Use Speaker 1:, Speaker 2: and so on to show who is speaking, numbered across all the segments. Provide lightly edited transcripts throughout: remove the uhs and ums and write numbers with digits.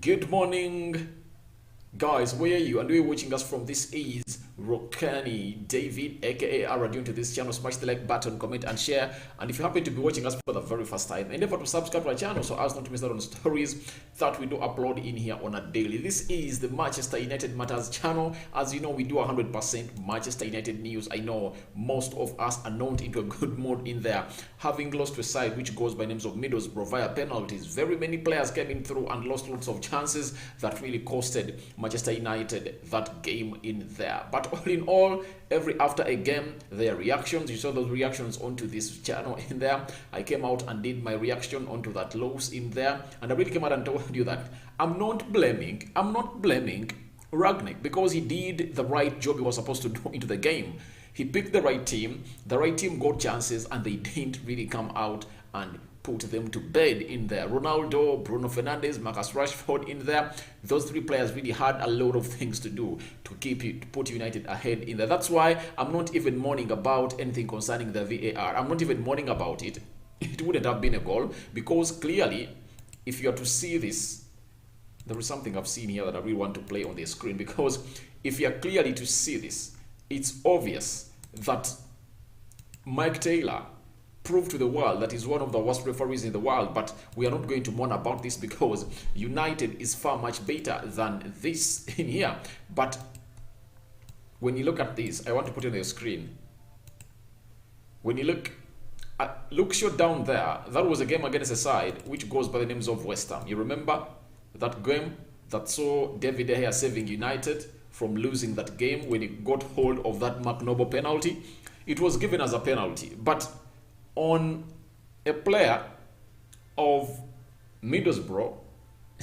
Speaker 1: Good morning, guys. Where are you? And where are you watching us from? This is Rokani David, aka Ara. To this channel, smash the like button, comment, and share. And if you happen to be watching us for the very first time, endeavor to subscribe to our channel so as not to miss out on stories that we do upload in here on a daily. This is the Manchester United Matters channel. As you know, we do 100% Manchester United news. I know most of us are not into a good mood in there, having lost to a side which goes by names of Middlesbrough via penalties. Very many players came in through and lost lots of chances that really costed Manchester United that game in there. But all in all, after a game, their reactions, you saw those reactions onto this channel in there. I came out and did my reaction onto that loss in there, and I really came out and told you that I'm not blaming Rangnick, because he did the right job he was supposed to do into the game. He picked the right team got chances, and they didn't really come out and put them to bed in there. Ronaldo, Bruno Fernandes, Marcus Rashford in there. Those three players really had a lot of things to do to put United ahead in there. That's why I'm not even mourning about anything concerning the VAR. I'm not even mourning about it. It wouldn't have been a goal, because clearly, if you are to see this, there is something I've seen here that I really want to play on the screen, because if you are clearly to see this, it's obvious that Mike Taylor proved to the world that he's one of the worst referees in the world. But we are not going to mourn about this, because United is far much better than this in here. But when you look at this, I want to put it on the screen. When you look short down there, that was a game against a side which goes by the names of West Ham. You remember that game that saw David De Gea saving United from losing that game when he got hold of that Mark Noble penalty? It was given as a penalty, but on a player of Middlesbrough,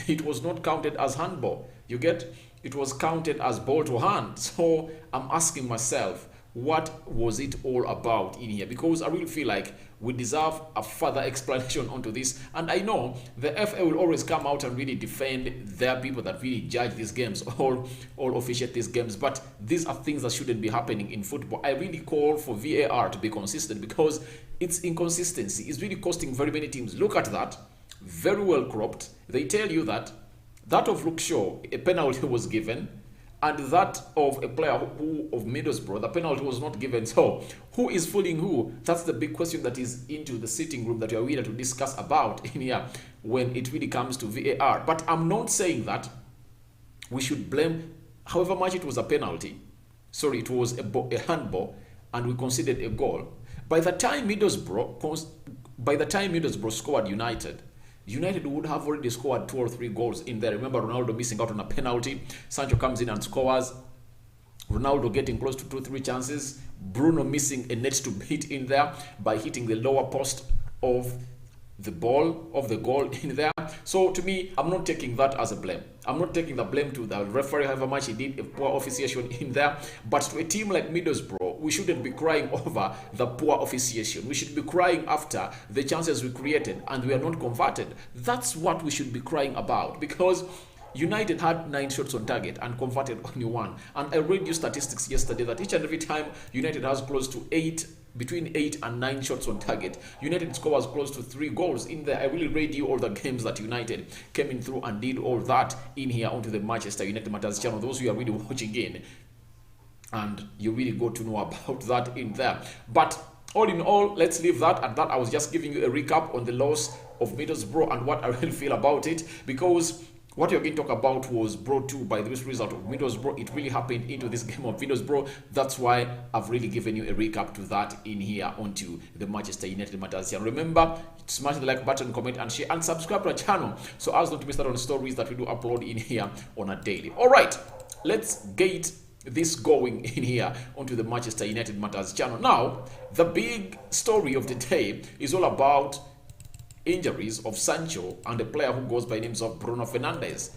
Speaker 1: it was not counted as handball. You get? It was counted as ball to hand. So I'm asking myself, what was it all about in here? Because I really feel like we deserve a further explanation onto this. And I know the FA will always come out and really defend their people that really judge these games or officiate these games. But these are things that shouldn't be happening in football. I really call for VAR to be consistent, because its inconsistency is really costing very many teams. Look at that. Very well cropped. They tell you that of Luke Shaw, a penalty was given, and that of a player of Middlesbrough, the penalty was not given. So who is fooling who? That's the big question that is into the sitting room that we are here to discuss about in here when it really comes to VAR. But I'm not saying that we should blame, however much it was a penalty. Sorry, it was a handball, and we considered a goal. By the time Middlesbrough scored United would have already scored 2 or 3 goals in there. Remember Ronaldo missing out on a penalty. Sancho comes in and scores. Ronaldo getting close to 2-3 chances. Bruno missing a net to beat in there by hitting the lower post of the goal in there. So to me, I'm not taking that as a blame. I'm not taking the blame to the referee, however much he did a poor officiation in there. But to a team like Middlesbrough, we shouldn't be crying over the poor officiation. We should be crying after the chances we created and we are not converted. That's what we should be crying about, because United had 9 shots on target and converted only 1. And I read you statistics yesterday that each and every time United has close to between 8 and 9 shots on target, United scores close to 3 goals in there. I really read you all the games that United came in through and did all that in here onto the Manchester United Matters channel. Those who are really watching in, and you really got to know about that in there. But all in all, let's leave that at that. I was just giving you a recap on the loss of Middlesbrough and what I really feel about it, because what you're going to talk about was brought to by this result of Middlesbrough. It really happened into this game of Middlesbrough. That's why I've really given you a recap to that in here onto the Manchester United Matters. And remember, smash the like button, comment, and share, and subscribe to our channel so as not to miss out on stories that we do upload in here on a daily. All right, let's get this going in here onto the Manchester United Matters channel. Now, the big story of the day is all about injuries of Sancho and a player who goes by names of Bruno Fernandes.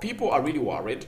Speaker 1: People are really worried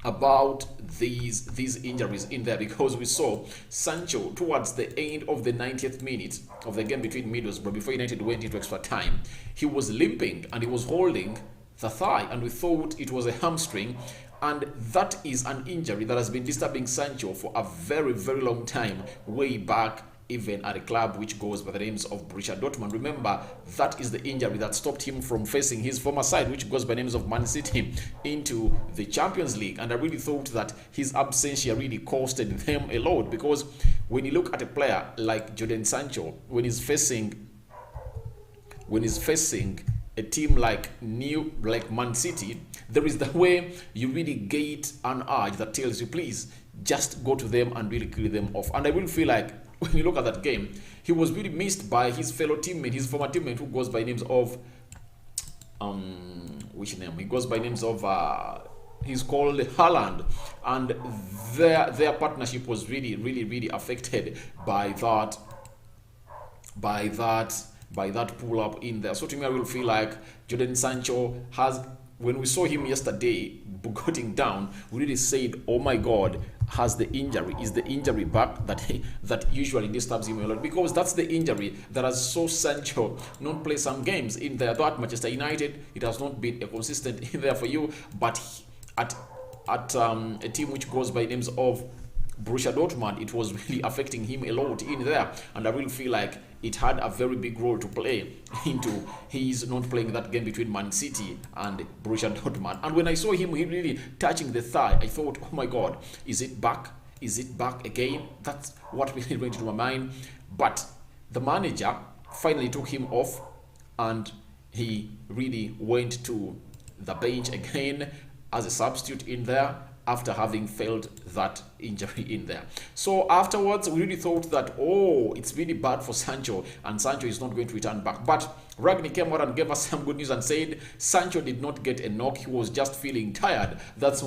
Speaker 1: about these injuries in there, because we saw Sancho towards the end of the 90th minute of the game between Middlesbrough, before United went into extra time. He was limping and he was holding the thigh, and we thought it was a hamstring. And that is an injury that has been disturbing Sancho for a very, very long time, way back even at a club which goes by the names of Borussia Dortmund. Remember, that is the injury that stopped him from facing his former side, which goes by names of Man City, into the Champions League. And I really thought that his absence here really costed them a lot, because when you look at a player like Jadon Sancho, when he's facing a team like Man City, there is the way you really get an urge that tells you, please just go to them and really kill them off. And I really feel like when you look at that game, he was really missed by his fellow teammate, his former teammate, who goes by names of which name? He goes by names of he's called Haaland, and their partnership was really affected by that pull up in there. So to me, I will feel like Jadon Sancho has, when we saw him yesterday getting down, we really said, oh my God, is the injury back that usually disturbs him a lot? Because that's the injury that has saw Sancho not play some games in there. Though at Manchester United, it has not been a consistent in there for you, but at a team which goes by names of Borussia Dortmund, it was really affecting him a lot in there, and I really feel like it had a very big role to play into his not playing that game between Man City and Borussia Dortmund. And when I saw him, he really touching the thigh, I thought, oh my God, is it back? Is it back again? That's what really went into my mind. But the manager finally took him off, and he really went to the bench again as a substitute in there, after having failed that injury in there. So afterwards, we really thought that, oh, it's really bad for Sancho, and Sancho is not going to return back. But Rangnick came out and gave us some good news and said Sancho did not get a knock, he was just feeling tired. That's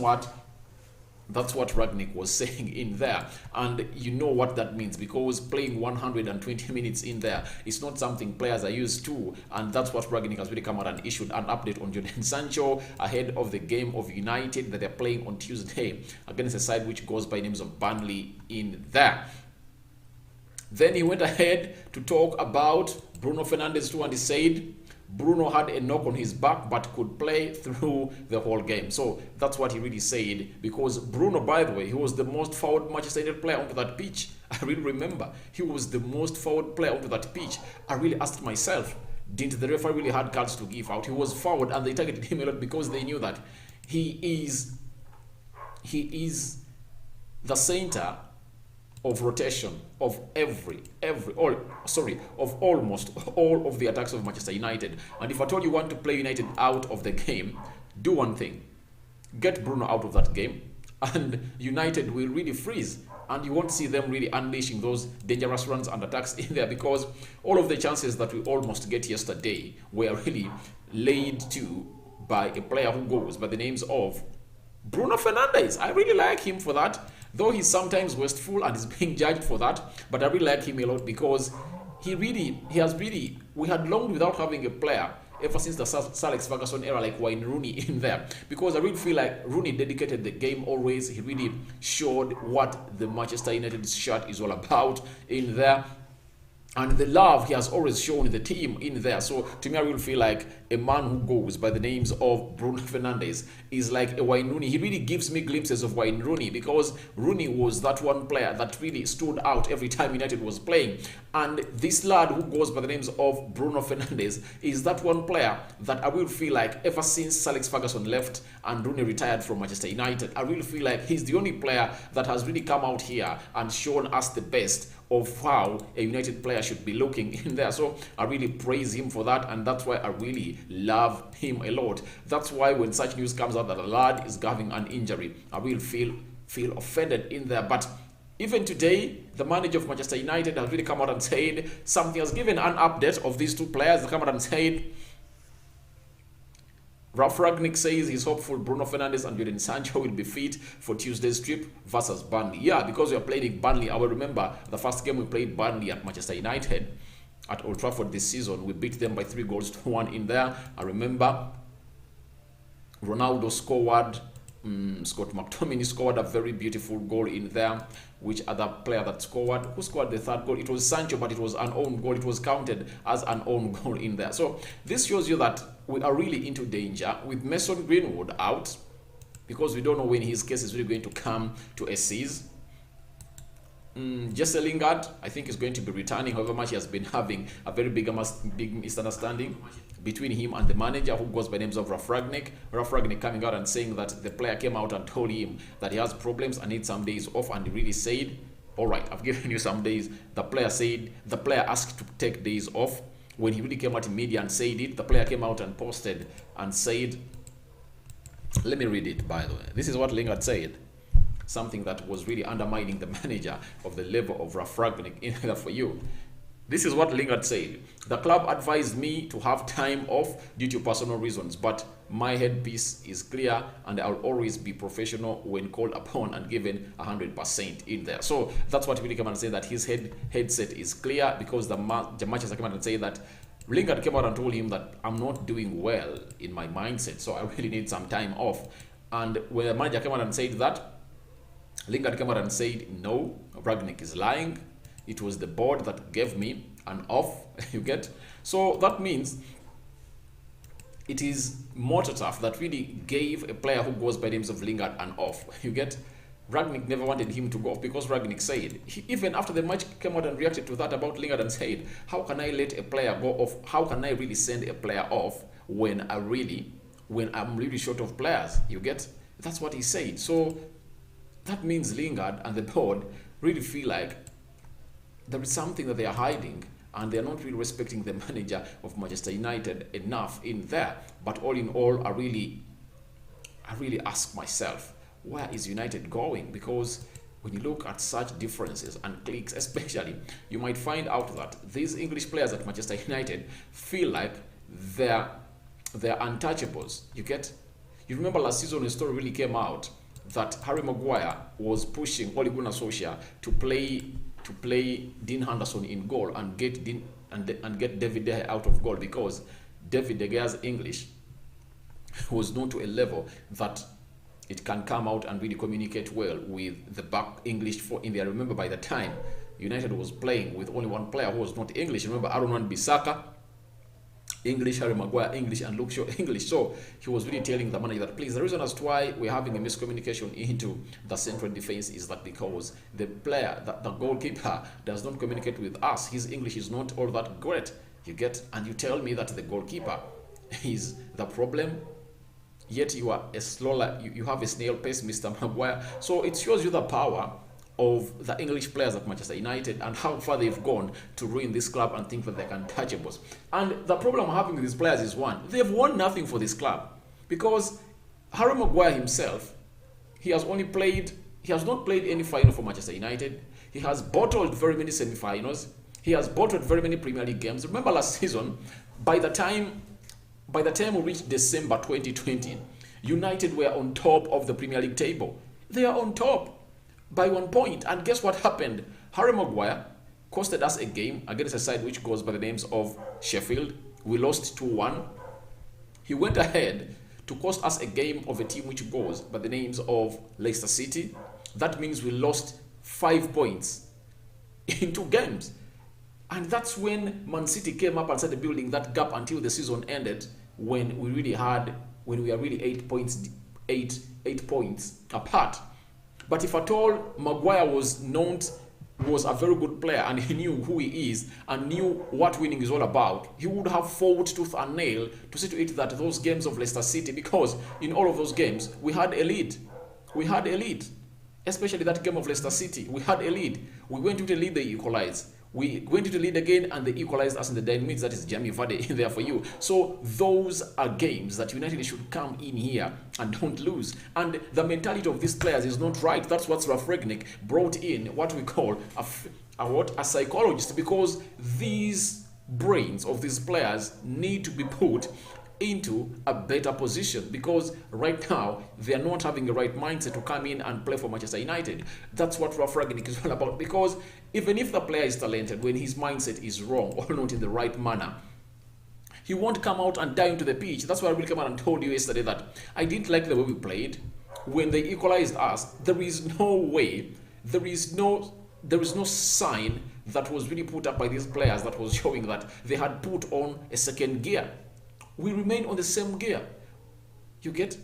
Speaker 1: what Rangnick was saying in there, and you know what that means, because playing 120 minutes in there is not something players are used to, and that's what Rangnick has really come out and issued an update on Jadon Sancho ahead of the game of United that they're playing on Tuesday against a side which goes by names of Burnley in there. Then he went ahead to talk about Bruno Fernandes too, and he said Bruno had a knock on his back but could play through the whole game. So that's what he really said, because Bruno, by the way, he was the most forward Manchester United player onto that pitch. I really remember he was the most forward player onto that pitch. I really asked myself, didn't the referee really had cards to give out? He was forward and they targeted him a lot because they knew that he is the center of rotation of almost all of the attacks of Manchester United. And if at all you want to play United out of the game, do one thing: get Bruno out of that game, and United will really freeze, and you won't see them really unleashing those dangerous runs and attacks in there, because all of the chances that we almost get yesterday were really laid to by a player who goes by the names of Bruno Fernandes. I really like him for that, though he's sometimes wasteful and is being judged for that, but I really like him a lot, because we had longed without having a player ever since the Sir Alex Ferguson era like Wayne Rooney in there, because I really feel like Rooney dedicated the game always. He really showed what the Manchester United shirt is all about in there, and the love he has always shown the team in there. So to me, I really feel like a man who goes by the names of Bruno Fernandes is like a Wayne Rooney. He really gives me glimpses of Wayne Rooney, because Rooney was that one player that really stood out every time United was playing. And this lad who goes by the names of Bruno Fernandes is that one player that I will feel like ever since Sir Alex Ferguson left and Rooney retired from Manchester United, I really feel like he's the only player that has really come out here and shown us the best of how a United player should be looking in there. So I really praise him for that, and that's why I really love him a lot. That's why when such news comes out that a lad is having an injury, I will feel offended in there. But even today, the manager of Manchester United has really come out and said something, has given an update of these two players. They come out and said, Ralf Rangnick says he's hopeful Bruno Fernandes and Jadon Sancho will be fit for Tuesday's trip versus Burnley. Yeah, because we are playing Burnley. I will remember the first game we played Burnley at Manchester United at Old Trafford this season. We beat them by 3-1 in there. I remember Ronaldo scored, Scott McTominay scored a very beautiful goal in there. Which other player that scored? Who scored the third goal? It was Sancho, but it was an own goal. It was counted as an own goal in there. So this shows you that we are really into danger with Mason Greenwood out, because we don't know when his case is really going to come to a cease. Jesse Lingard, I think, is going to be returning. However much he has been having a very big misunderstanding between him and the manager, who goes by names of Rangnick. Rangnick coming out and saying that the player came out and told him that he has problems and needs some days off, and he really said, all right, I've given you some days. The player asked to take days off. When he really came out in media and said it, the player came out and posted and said, let me read it, by the way. This is what Lingard said. Something that was really undermining the manager of the level of Rangnick in there for you. This is what Lingard said. The club advised me to have time off due to personal reasons, but my headpiece is clear and I'll always be professional when called upon and given 100% in there. So that's what he really came out and said, that his headset is clear, because the matches came out and say that Lingard came out and told him that I'm not doing well in my mindset, so I really need some time off. And when the manager came out and said that, Lingard came out and said, no, Rangnick is lying. It was the board that gave me an off, you get? So that means it is Mototaf that really gave a player who goes by the names of Lingard an off, you get? Rangnick never wanted him to go off, because Rangnick said, even after the match came out and reacted to that about Lingard and said, how can I let a player go off? How can I really send a player off when I'm really short of players, you get? That's what he said. So that means Lingard and the board really feel like there is something that they are hiding, and they are not really respecting the manager of Manchester United enough in there. But all in all, I really ask myself, where is United going? Because when you look at such differences and cliques especially, you might find out that these English players at Manchester United feel like they're untouchables, you get? You remember last season a story really came out that Harry Maguire was pushing Ole Gunnar Solskjaer to play Dean Henderson in goal and get David De Gea out of goal, because David De Gea's English was known to a level that it can come out and really communicate well with the back English for India. Remember, by the time United was playing with only one player who was not English. Remember, Aaron Wan-Bissaka English, Harry Maguire English, and Luke Shaw English. So he was really telling the manager that, please, the reason as to why we're having a miscommunication into the central defense is that because the player, the goalkeeper, does not communicate with us. His English is not all that great, you get? And you tell me that the goalkeeper is the problem, yet you are a slower, you have a snail pace, Mr. Maguire. So it shows you the power of the English players at Manchester United and how far they've gone to ruin this club and think that they're untouchables. And the problem I'm having with these players is, one, they've won nothing for this club, because Harry Maguire himself, he has not played any final for Manchester United. He has bottled very many semi-finals. He has bottled very many Premier League games. Remember last season, by the time we reached December 2020, United were on top of the Premier League table. They are on top by 1 point. And guess what happened? Harry Maguire costed us a game against a side which goes by the names of Sheffield. We lost 2-1. He went ahead to cost us a game of a team which goes by the names of Leicester City. That means we lost 5 points in 2 games. And that's when Man City came up and started building that gap until the season ended, when we were really 8 points apart. But if at all Maguire was a very good player and he knew who he is and knew what winning is all about, he would have fought tooth and nail to see to it that those games of Leicester City, because in all of those games we had a lead. We had a lead. Especially that game of Leicester City, we had a lead. We went to the lead, they equalized. We went to the lead again and they equalized us in the 9 minutes. That is Jamie Vardy in there for you. So those are games that United should come in here and don't lose. And the mentality of these players is not right. That's what Rangnick brought in, what we call a psychologist, because these brains of these players need to be put into a better position, because right now they are not having the right mindset to come in and play for Manchester United. That's what Rangnick is all about, because even if the player is talented, when his mindset is wrong or not in the right manner, he won't come out and dive into the pitch. That's why I really came out and told you yesterday that I didn't like the way we played. When they equalized us, there is no way, there is no sign that was really put up by these players that was showing that they had put on a second gear. We remain on the same gear. You get?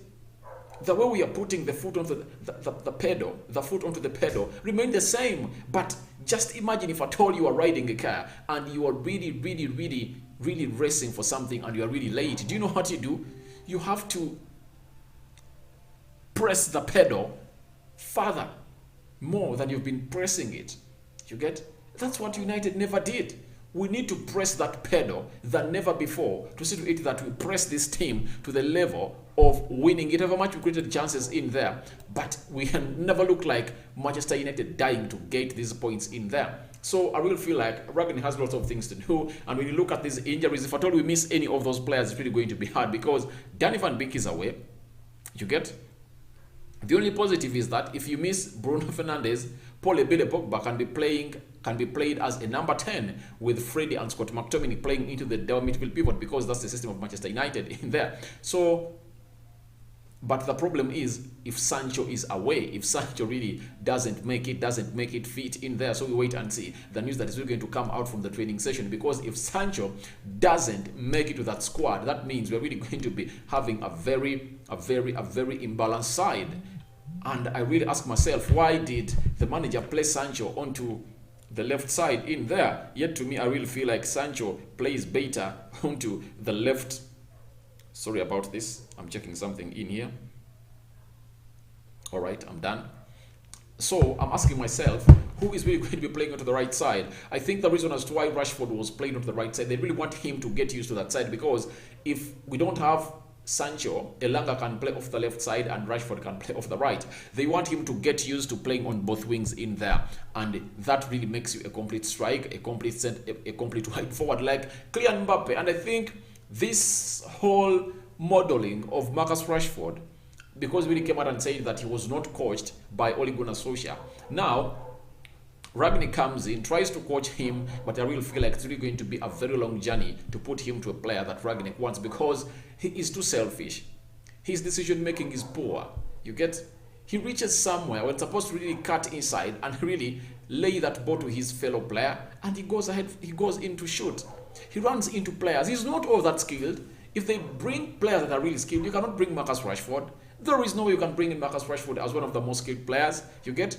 Speaker 1: The way we are putting the foot onto the pedal, the foot onto the pedal, remain the same. But just imagine if at all you are riding a car and you are really racing for something and you are really late. Do you know what you do? You have to press the pedal further, more than you've been pressing it. You get? That's what United never did. We need to press that pedal than never before to see to it that we press this team to the level of winning it. However much we created chances in there, but we can never look like Manchester United dying to get these points in there. So I really feel like Rangnick has lots of things to do, and when you look at these injuries, if at all we miss any of those players, it's really going to be hard because Danny Van Beek is away. You get? The only positive is that if you miss Bruno Fernandes, Paul Ebele Pogba can be played as a number 10 with Freddie and Scott McTominay playing into the midfield pivot because that's the system of Manchester United in there. So, but the problem is if Sancho is away, if Sancho really doesn't make it fit in there. So we wait and see the news that is really going to come out from the training session, because if Sancho doesn't make it to that squad, that means we're really going to be having a very imbalanced side. And I really ask myself, why did the manager play Sancho onto the left side in there? Yet to me, I really feel like Sancho plays better onto the left. Sorry about this. I'm checking something in here. All right, I'm done. So I'm asking myself, who is really going to be playing onto the right side? I think the reason as to why Rashford was playing onto the right side, they really want him to get used to that side, because if we don't have Sancho, Elanga can play off the left side and Rashford can play off the right. They want him to get used to playing on both wings in there, and that really makes you a complete strike, a complete wide forward like Kylian Mbappe. And I think this whole modeling of Marcus Rashford, because we came out and said that he was not coached by Ole Gunnar Solskjaer. Now Rangnick comes in, tries to coach him, but I really feel like it's really going to be a very long journey to put him to a player that Rangnick wants, because he is too selfish. His decision making is poor. You get? He reaches somewhere when it's supposed to really cut inside and really lay that ball to his fellow player, and he goes ahead, he goes in to shoot. He runs into players. He's not all that skilled. If they bring players that are really skilled, you cannot bring Marcus Rashford. There is no way you can bring in Marcus Rashford as one of the most skilled players. You get?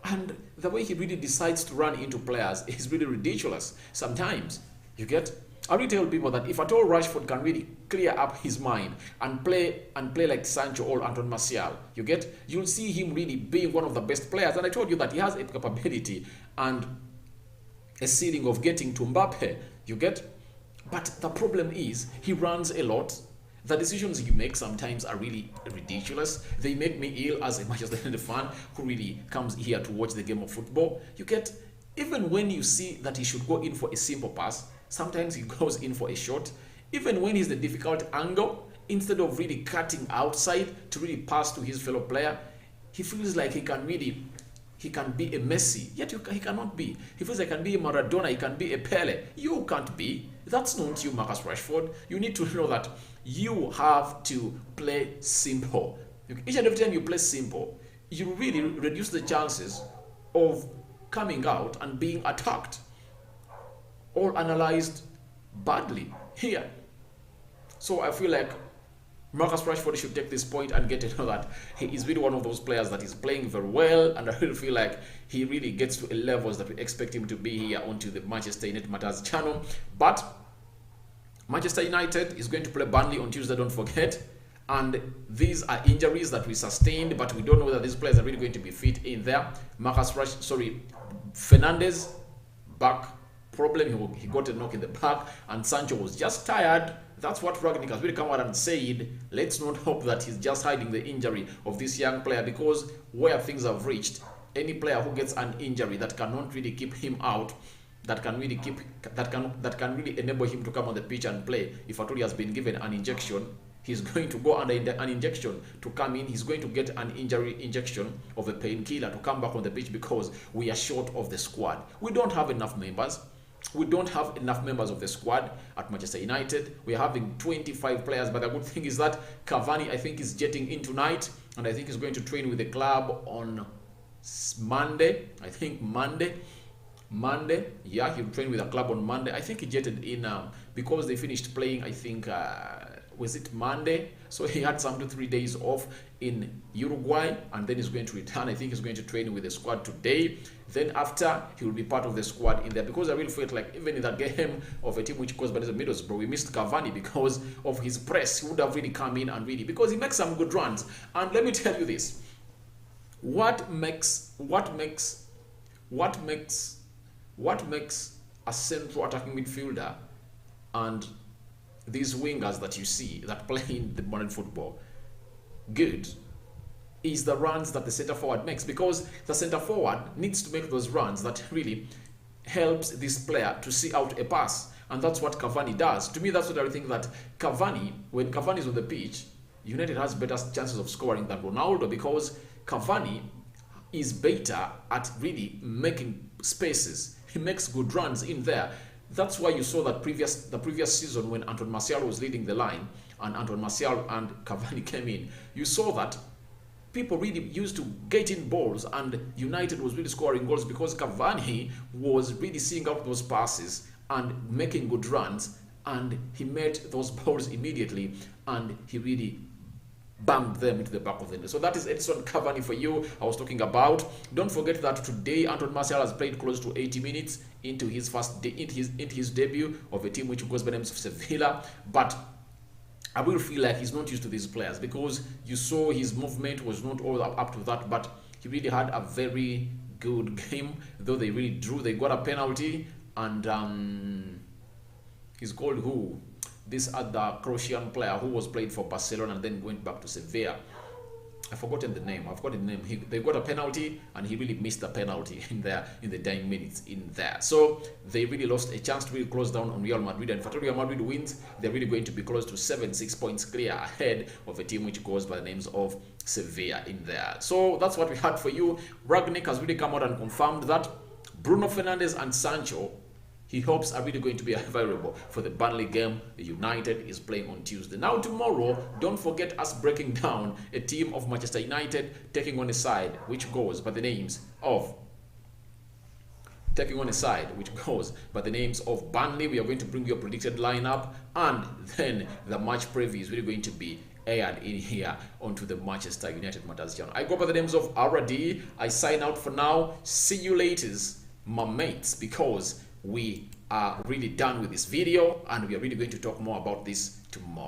Speaker 1: And the way he really decides to run into players is really ridiculous sometimes. You get? I really tell people that if at all Rashford can really clear up his mind and play like Sancho or Anton Martial, you get? You'll see him really being one of the best players. And I told you that he has a capability and a ceiling of getting to Mbappe. You get? But the problem is he runs a lot. The decisions he makes sometimes are really ridiculous. They make me ill as a Manchester United fan who really comes here to watch the game of football. You get? Even when you see that he should go in for a simple pass, sometimes he goes in for a shot. Even when he's the difficult angle, instead of really cutting outside to really pass to his fellow player, he feels like he can be a Messi, yet he cannot be. He feels like he can be a Maradona, he can be a Pele. You can't be. That's not you, Marcus Rashford. You need to know that you have to play simple. Each and every time you play simple, you really reduce the chances of coming out and being attacked or analyzed badly here. So I feel like Marcus Rashford should take this point and get to know that he is really one of those players that is playing very well, and I really feel like he really gets to a levels that we expect him to be here onto the Manchester United Matters channel. But Manchester United is going to play Burnley on Tuesday, don't forget. And these are injuries that we sustained, but we don't know whether these players are really going to be fit in there. Fernandes, back problem. He got a knock in the back, and Sancho was just tired. That's what Rangnick has really come out and said. Let's not hope that he's just hiding the injury of this young player, because where things have reached, any player who gets an injury that cannot really keep him out, that can really enable him to come on the pitch and play, if at all he has been given an injection, he's going to go under an injection to come in. He's going to get an injury injection of a painkiller to come back on the pitch, because we are short of the squad. We don't have enough members. We don't have enough members of the squad at Manchester United. We're having 25 players, but the good thing is that Cavani, I think, is jetting in tonight, and I think he's going to train with the club on Monday. I think Monday. Yeah, he'll train with the club on Monday. I think he jetted in because they finished playing, I think, was it Monday? So he had some 2-3 days off in Uruguay, and then he's going to return. I think he's going to train with the squad today. Then after, he will be part of the squad in there, because I really felt like even in that game of a team which goes by the Middlesbrough, we missed Cavani because of his press. He would have really come in and really, because he makes some good runs. And let me tell you this, what makes a central attacking midfielder and these wingers that you see that play in the modern football good is the runs that the center forward makes, because the center forward needs to make those runs that really helps this player to see out a pass, and that's what Cavani does. To me, that's what I think, that Cavani, when Cavani is on the pitch, United has better chances of scoring than Ronaldo, because Cavani is better at really making spaces. He makes good runs in there. That's why you saw that the previous season when Anton Martial was leading the line and Anton Martial and Cavani came in, you saw that people really used to get in balls and United was really scoring goals, because Cavani was really seeing out those passes and making good runs, and he made those balls immediately and he really banged them into the back of the net. So that is Edison Cavani for you I was talking about. Don't forget that today Anton Martial has played close to 80 minutes into his first day, into his debut of a team which goes by the name of Sevilla. But I will feel like he's not used to these players, because you saw his movement was not all up to that, but he really had a very good game, though they really drew. They got a penalty, and he's called who? This other Croatian player who was played for Barcelona and then went back to Sevilla. I've forgotten the name. They got a penalty and he really missed the penalty in there in the dying minutes in there. So they really lost a chance to really close down on Real Madrid. And if Real Madrid wins, they're really going to be close to 6 points clear ahead of a team which goes by the names of Sevilla in there. So that's what we had for you. Rangnick has really come out and confirmed that Bruno Fernandes and Sancho, he hopes, are really going to be available for the Burnley game. The United is playing on Tuesday. Now tomorrow, don't forget us breaking down a team of Manchester United taking on a side which goes by the names of Burnley. We are going to bring you a predicted lineup, and then the match preview is really going to be aired in here onto the Manchester United Matters channel. I go by the names of RD. I sign out for now. See you later, my mates, because we are really done with this video and we are really going to talk more about this tomorrow.